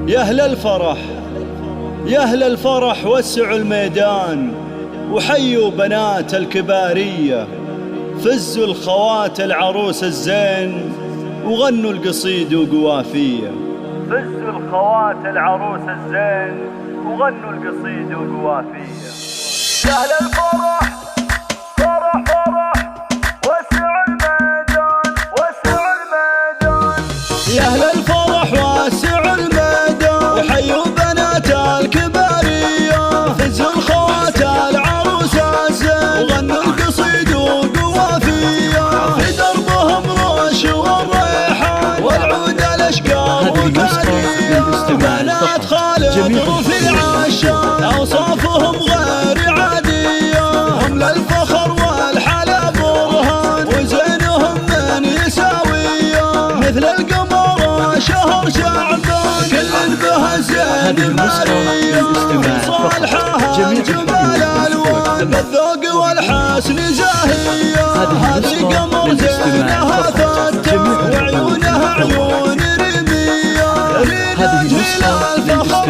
يا أهل الفرح يا أهل الفرح وسعوا الميدان وحيوا بنات الكبارية، فزوا الخوات العروس الزين وغنوا القصيد وقوافية. فزوا الخوات العروس الزين وغنوا القصيد وقوافية. يا أهل الفرح فرح فرح وسعوا الميدان وسعوا الميدان. يا أهل الفرح وسعوا الميدان وحيوا بنات الكبارية، فزوا الخوات العروس الزين وغنوا القصيد وقوافية. في دربهم رش والريحان والعود الأشقى وكارية، بنات خالد رفيع الشان أوصافهم غير عادية، هم للفخر والحلا برهان وزينهم من يساوية، مثل القمر شهر شعبان كل به زين مارية، صالحها جمال الوان بالذوق والحسن زاهية. هذه قمر زينها فتح وعيونها عيون رمية، لنا جلال الفخر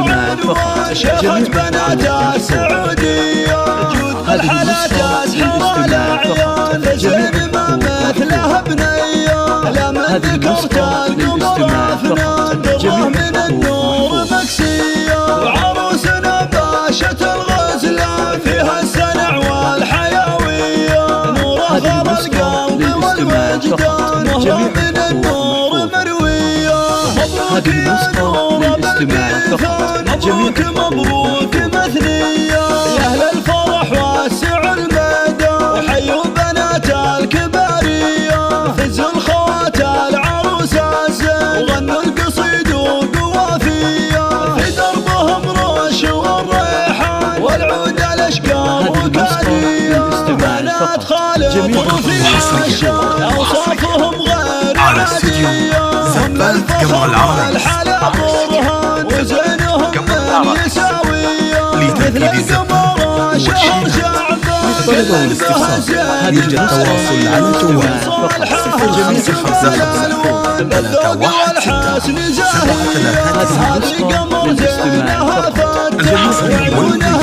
وشيخة بنات السعودية، جود الحلا تسحر الأعيان فزين ما مثلها بنية، لما ذكرت القمر أفنان درة من النور مكسية. وعروسنا باشة الغزلان فيها السنع والحيوية، نورها غر القلب والوجدان وهو من النور مروية. مبروك يا نور بالبيثان مبروك مبروك مثنية. يا أهل الفرح وسعوا الميدان وحيوا بنات الكبارية، فزوا الخوات العروس الزين وغنوا القصيد وقوافية. في دربهم رش والريحان والعود الأشقى وكارية، بنات خالد رفيع الشان أوصافهم غير عادية، هم للفخر والحلا برهان وزينهم من يساوية، مثل القمر شهر شعبان طلب والاستفسار يرجى التواصل على الجوال فقط 0555 316 735. قمر زينها فتح وعيونها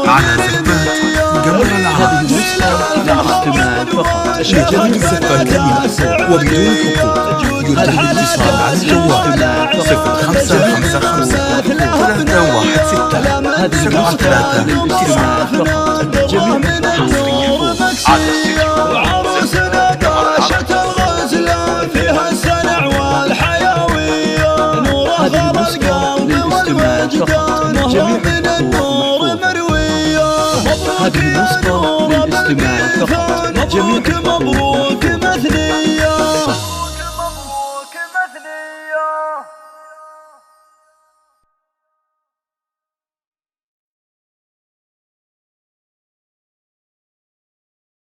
على زفات قمر العرب لجميع الزفات وبدون حقوق. يرجى الاتصال على الجوال 0555 وعروسنا باشة الغزلان فيها السنع والحيوية، نورها غر القلب والوجدان وهو من النور مروية. مبروك يا نور بالبيثان مبروك مبروك